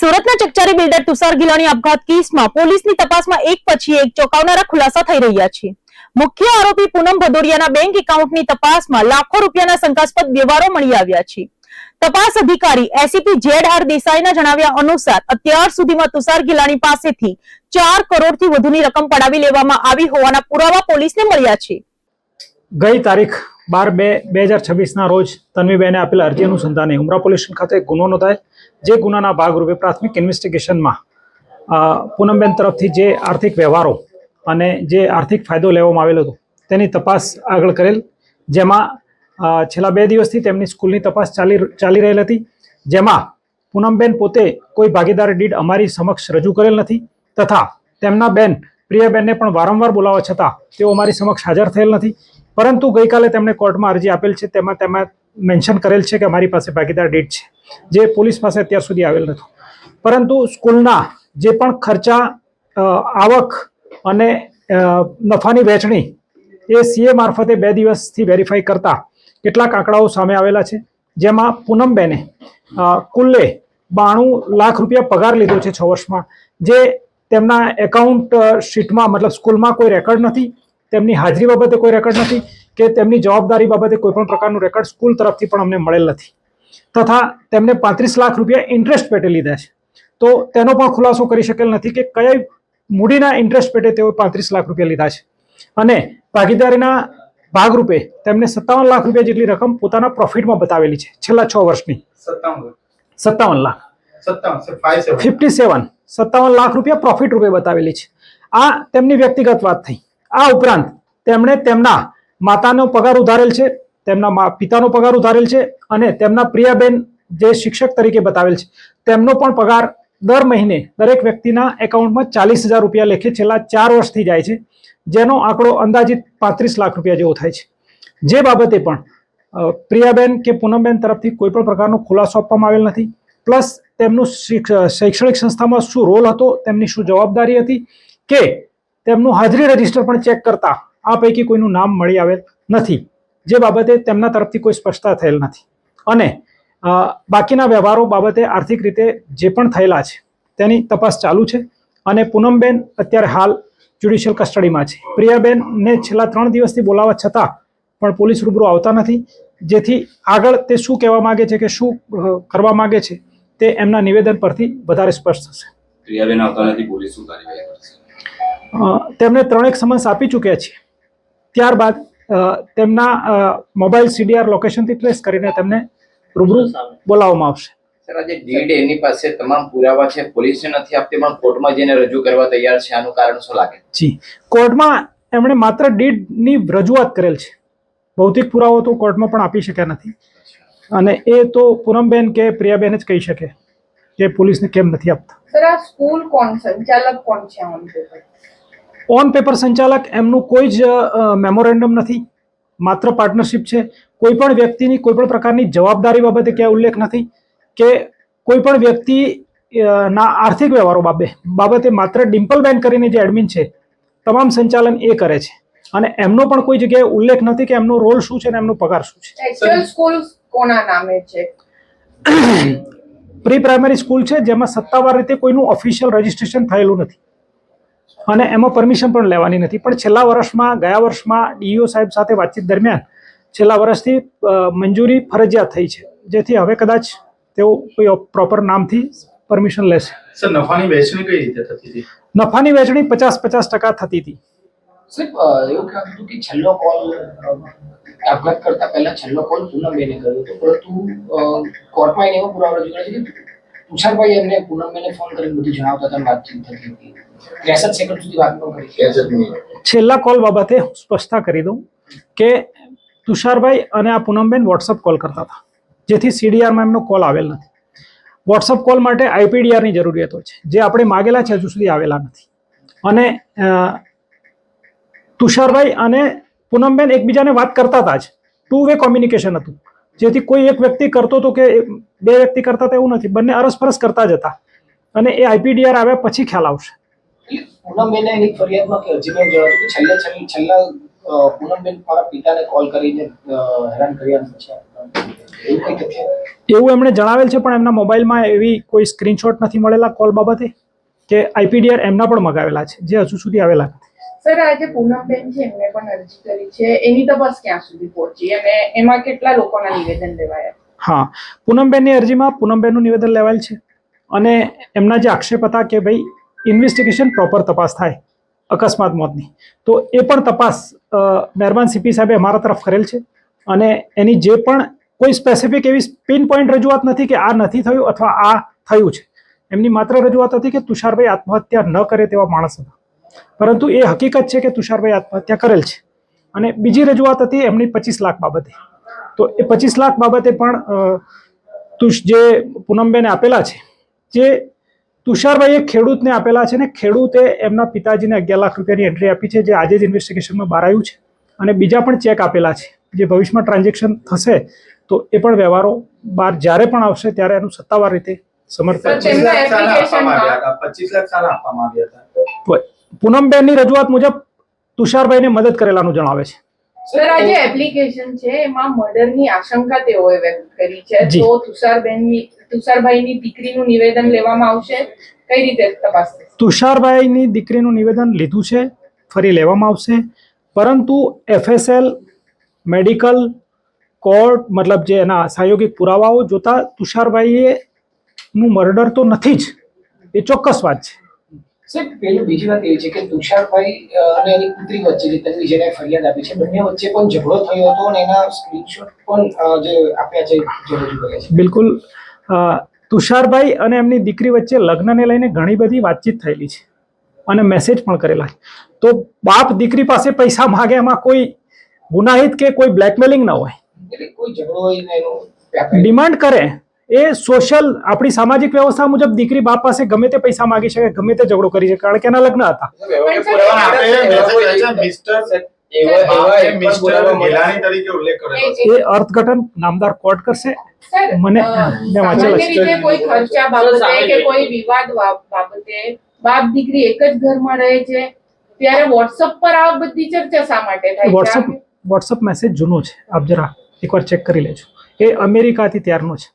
સુરતના ચકચારી બિલ્ડર તુષાર ગિલાણી આપઘાત કેસમાં પોલીસની તપાસમાં એક પછી એક ચોંકાવનારા ખુલાસા થઈ રહ્યા છે। મુખ્ય આરોપી પૂનમ ભદોડિયાના બેંક એકાઉન્ટની તપાસમાં લાખો રૂપિયાના શંકાસ્પદ વ્યવહારો મળી આવ્યા છે। તપાસ અધિકારી એસીપી જેડ.આર. દેસાઈના જણાવ્યા અનુસાર અત્યાર સુધીમાં તુષાર ગિલાણી પાસેથી 4 કરોડથી વધુની રકમ પડાવી લેવામાં આવી હોવાના પુરાવા પોલીસને મળ્યા છે। ગઈ તારીખ 12/2/2026 રોજ તન્વીબેને આપેલા અરજી અનુસંધાને ઉમરા પોલીસ ખાતે ગુનો નોંધાય। જે ગુનાના ભાગરૂપે પ્રાથમિક ઇન્વેસ્ટિગેશનમાં પૂનમબેન તરફથી જે આર્થિક વ્યવહારો અને જે આર્થિક ફાયદો લેવામાં આવેલો હતો તેની તપાસ આગળ કરેલ, જેમાં છેલ્લા 2 દિવસથી તેમની સ્કૂલની તપાસ ચાલી રહેલ હતી, જેમાં પૂનમબેન પોતે કોઈ ભાગીદારી ડીડ અમારી સમક્ષ રજૂ કરેલ નથી તથા તેમના બેન પ્રિયાબેનને પણ વારંવાર બોલાવવા છતાં તેઓ અમારી સમક્ષ હાજર થયેલ નથી। પરંતુ ગઈકાલે તેમણે કોર્ટમાં અરજી આપેલ છે, તેમાં મેન્શન કરેલ છે કે અમારી પાસે ભાગીદાર ડીડ છે, જે પોલીસ પાસે અત્યાર સુધી આવેલ નથી। પરંતુ સ્કૂલના જે પણ ખર્ચા, આવક અને નફાની વહેંચણી એ સીએ મારફતે 2 દિવસથી વેરીફાઈ કરતા કેટલાક આંકડાઓ સામે આવેલા છે, જેમાં પૂનમબેને કુલ્લે 92 લાખ રૂપિયા પગાર લીધો છે 6 વર્ષમાં, જે તેમના એકાઉન્ટ શીટમાં મતલબ સ્કૂલમાં કોઈ રેકોર્ડ નથી, તેમની હાજરી બાબતે કોઈ રેકોર્ડ નથી કે તેમની જવાબદારી બાબતે કોઈ પણ પ્રકારનું રેકોર્ડ સ્કૂલ તરફથી પણ અમને મળેલ નથી તથા તેમને 35 લાખ રૂપિયા ઇન્ટરેસ્ટ પેટે લીધા છે। તો તેનો પણ ખુલાસો કરી શકેલ નથી કે કયા મૂડીના ઇન્ટરેસ્ટ પેટે તેઓ 35 લાખ રૂપિયા લીધા છે અને ભાગીદારીના ભાગરૂપે તેમને 57 લાખ રૂપિયા જેટલી રકમ પોતાના પ્રોફિટમાં બતાવેલી છે છેલ્લા 6 વર્ષની। 57 લાખ 57 લાખ રૂપિયા પ્રોફિટ રૂપે બતાવેલી છે। આ તેમની વ્યક્તિગત વાત થઈ। આ ઉપરાંત તેમણે તેમના માતાનો પગાર ઉધારેલ છે, તેમના પિતાનો પગાર ઉધારેલ છે અને તેમના પ્રિયાબેન જે શિક્ષક તરીકે બતાવેલ છે તેમનો પણ પગાર દર મહિને દરેક વ્યક્તિના એકાઉન્ટમાં 40,000 રૂપિયા લેખે છેલ્લા 4 વર્ષથી જાય છે, જેનો આંકડો અંદાજિત 35 લાખ રૂપિયા જેવો થાય છે। જે બાબતે પણ પ્રિયાબેન કે પૂનમબેન તરફથી કોઈ પણ પ્રકારનો ખુલાસો આપવામાં આવેલ નથી, પ્લસ તેમનું શૈક્ષણિક સંસ્થામાં શું રોલ હતો, તેમની શું જવાબદારી હતી કે તેમનું હાજરી રજિસ્ટર પણ ચેક કરતા આ પૈકી કોઈનું નામ મળી આવેલ નથી, જે બાબતે તેમના તરફથી કોઈ સ્પષ્ટતા થયેલ નથી અને બાકીના વ્યવહારો બાબતે આર્થિક રીતે જે પણ થયેલા છે તેની તપાસ ચાલુ છે અને પૂનમબેન અત્યારે હાલ જ્યુડિશિયલ કસ્ટડીમાં છે। પ્રિયાબેનને છેલ્લા 3 દિવસથી બોલાવવા છતાં પણ પોલીસ રૂબરૂ આવતા નથી, જેથી આગળ તે શું કહેવા માંગે છે કે શું કરવા માંગે છે તે એમના નિવેદન પરથી વધારે સ્પષ્ટ થશે। પ્રિયાબેન આવતા નથી, પોલીસ શું કાર્યવાહી કરશે? તેમને 3 સમન્સ આપી ચૂક્યા છે, ત્યારબાદ તેમના મોબાઈલ સીડીઆર લોકેશનથી ટ્રેસ કરીને તેમને રૂબરૂ બોલાવવામાં આવશે। સર, આજે ડીડ એની પાસે તમામ પુરાવા છે, પોલીસને નથી આપતી પણ કોર્ટમાં જઈને રજૂ કરવા તૈયાર છે, આનું કારણ શું લાગે? જી, કોર્ટમાં એમણે માત્ર ડીડની રજૂઆત કરેલ છે, ભૌતિક પુરાવો તો કોર્ટમાં પણ આપી શક્યા નથી અને એ તો પૂનમબેન કે પ્રિયાબેન જ કહી શકે કે પોલીસને કેમ નથી આપતા। સર, આ સ્કૂલ કોણ સંચાલક કોણ છે ઓન પેપર? ઓન પેપર સંચાલક એમનું કોઈ જ મેમોરેન્ડમ નથી, માત્ર પાર્ટનરશિપ છે। કોઈ પણ વ્યક્તિની કોઈ પણ પ્રકારની જવાબદારી બાબતે ક્યાંય ઉલ્લેખ નથી કે કોઈ પણ વ્યક્તિ ના આર્થિક વ્યવહારો બાબતે માત્ર ડિમ્પલબેન કરીને જે એડમિન છે તમામ સંચાલન એ કરે છે અને એમનો પણ કોઈ જગ્યાએ ઉલ્લેખ નથી કે એમનો રોલ શું છે અને એમનો પગાર શું છે। એક્ચ્યુઅલ સ્કૂલ કોના નામે છે? પ્રી પ્રાઇમરી સ્કૂલ છે, જેમાં સત્તાવાર રીતે કોઈનું ઓફિશિયલ રજિસ્ટ્રેશન થયેલું નથી અને એમાં પરમિશન પણ લેવાની નથી, પણ છેલ્લા વર્ષમાં ગયા વર્ષમાં ડીઈઓ સાહેબ સાથે વાતચીત દરમિયાન છેલ્લા વર્ષથી મંજૂરી ફરજિયાત થઈ છે, જેથી હવે કદાચ તેઓ કોઈ પ્રોપર નામથી પરમિશન લેશે। સર, નફાની વહેંચણી કઈ રીતે થતી હતી? નફાની વહેંચણી 50% થતી હતી। સાહેબ, એવું કહેવાતું હતું કે છેલ્લો કોલ આપઘાત કરતા પહેલા છેલ્લો કોલ પૂનમબેને કર્યો હતો, પરંતુ કોર્ટમાં એને એવો પુરાવો રજૂ કર્યો છે કે તુષારભાઈ એમને પૂનમબેને ફોન કરીને બધું જણાવતા હતા, વાતચીત થતી હતી, 63 સેકન્ડ સુધી વાત ન કરી। છેલ્લા કોલ બાબતે હું સ્પષ્ટતા કરી દઉં કે તુષારભાઈ અને આ પૂનમબેન વોટ્સઅપ કોલ કરતા હતા, જેથી સીડીઆરમાં એમનો કોલ આવેલ નથી। વોટ્સઅપ કોલ માટે આઈપીડીઆરની જરૂરિયાત હોય છે, જે આપણે માગેલા છે હજુ સુધી આવેલા નથી અને તુષારભાઈ અને પૂનમબેન એકબીજાને વાત કરતા હતા જ, 2 વે કોમ્યુનિકેશન હતું, જેથી કોઈ એક વ્યક્તિ કરતો હતો કે 2 વ્યક્તિ કરતા હતા એવું નથી, બંને અરસપરસ કરતા જ હતા અને એ આઈપીડીઆર આવ્યા પછી ખ્યાલ આવશે। પૂનમબેને એની ફરિયાદમાં કે અરજીમાં જણાવ્યું કે છેલ્લા પૂનમબેન મારા પિતાને કોલ કરીને હેરાન કર્યા છે। એવું કઈ તથ્ય એવું એમણે જણાવેલ છે, પણ એમના મોબાઈલમાં એવી કોઈ સ્ક્રીનશોટ નથી મળેલા કોલ બાબતે કે આઈપીડીઆર એમના પણ મગાવેલા છે, જે હજુ સુધી આવેલા નથી. સર આજે પૂનમબેન છે એમને પણ અરજી કરી છે, એની તપાસ ક્યાં સુધી પહોંચી અને એમાં કેટલા લોકોના નિવેદન લેવાયા? હા, પૂનમબેનની અરજીમાં પૂનમબેનનું નિવેદન લેવાયેલ છે અને એમના જે આક્ષેપ હતા કે ભાઈ ઇન્વેસ્ટિગેશન પ્રોપર તપાસ થાય અકસ્માત મોતની, તો એ પણ તપાસ મહેરબાન સીપી સાહેબે અમારા તરફ કરેલ છે અને એની જે પણ કોઈ સ્પેસિફિક એવી પિન પોઈન્ટ રજૂઆત નથી કે આ નથી થયું અથવા આ થયું છે. એમની માત્ર રજૂઆત હતી કે તુષારભાઈ આત્મહત્યા ન કરે તેવા માણસ હતા, પરંતુ એ હકીકત છે કે તુષારભાઈ આત્મહત્યા કરેલ છે. અને બીજી રજૂઆત હતી એમની 25 લાખ બાબતે, તો એ 25 લાખ બાબતે પણ જે પૂનમબેને આપેલા છે, જે તુષારભાઈએ ખેડૂતને આપેલા છે ને ખેડૂતે એમના પિતાજીને 11 લાખ રૂપિયાની એન્ટ્રી આપી છે, જે આજે જ ઇન્વેસ્ટિગેશનમાં બહાર આવ્યું છે. અને બીજા પણ ચેક આપેલા છે, જે ભવિષ્યમાં ટ્રાન્ઝેક્શન થશે તો એ પણ વ્યવહારો બહાર જ્યારે પણ આવશે ત્યારે એનું સત્તાવાર રીતે સમર્થન. 25 લાખ સારા આપવામાં આવ્યા હતા. 25 લાખ સારા આપવામાં આવ્યા હતા. પૂનમબેનની રજૂઆત મુજબ તુષારભાઈને મદદ કરેલાનું જણાવે છે. સર આજે એપ્લિકેશન છે એમાં મર્ડરની આશંકા તેઓએ વ્યક્ત કરી છે, જી. તો તુષારભાઈની દીકરીનું નિવેદન લેવામાં આવશે, કઈ રીતે તપાસ થશે? તુષારભાઈની દીકરીનું નિવેદન લીધું છે, ફરી લેવામાં આવશે, પરંતુ એફએસએલ, મેડિકલ, કોર્ટ, મતલબ જે એના સહયોગિક પુરાવાઓ જોતા તુષારભાઈએ નું મર્ડર તો નથી જ, એ ચોક્કસ વાત છે. સાહેબ પેલું બીજી વાત એ છે કે તુષારભાઈ અને એની પુત્રી વચ્ચે જે તન્વી જેને ફરિયાદ આપી છે, બંને વચ્ચે પણ ઝઘડો થયો હતો અને એના સ્ક્રીનશોટ પણ જે આપ્યા છે, જે રજૂ કર્યા છે. બિલકુલ, તુષારભાઈ અને એમની દીકરી વચ્ચે લગ્નને લઈને ઘણી બધી વાતચીત થયેલી છે અને મેસેજ પણ કરેલા છે. તો બાપ દીકરી પાસે પૈસા માગે એમાં કોઈ ગુનાહિત કે કોઈ બ્લેકમેલિંગ ન હોય. એટલે કોઈ ઝઘડો હોય ને એનું ડિમાન્ડ કરે એ સોશિયલ આપણી સામાજિક વ્યવસ્થા મુજબ દીકરી બાપ પાસે ગમે તે પૈસા માગી શકે, ગમે તે ઝઘડો કરી શકે, કારણ કે એના લગ્ન હતા. ગિલાની તરીકે ઉલ્લેખ કરેલો છે. એ અર્થઘટન નામદાર કોર્ટ કરશે. સર, મને મેં વાંચેલા સામાન્ય છે. રીતે કોઈ ખર્ચા બાબતે કે કોઈ વિવાદ બાબતે બાપ દીકરી એક જ ઘરમાં રહે છે, ત્યારે વોટ્સઅપ પર આ બધી ચર્ચા શા માટે થાય છે? વોટ્સઅપ મેસેજ જૂનો છે, આપ જરા એકવાર ચેક કરી લેજો. એ અમેરિકાથી ત્યારનો છે.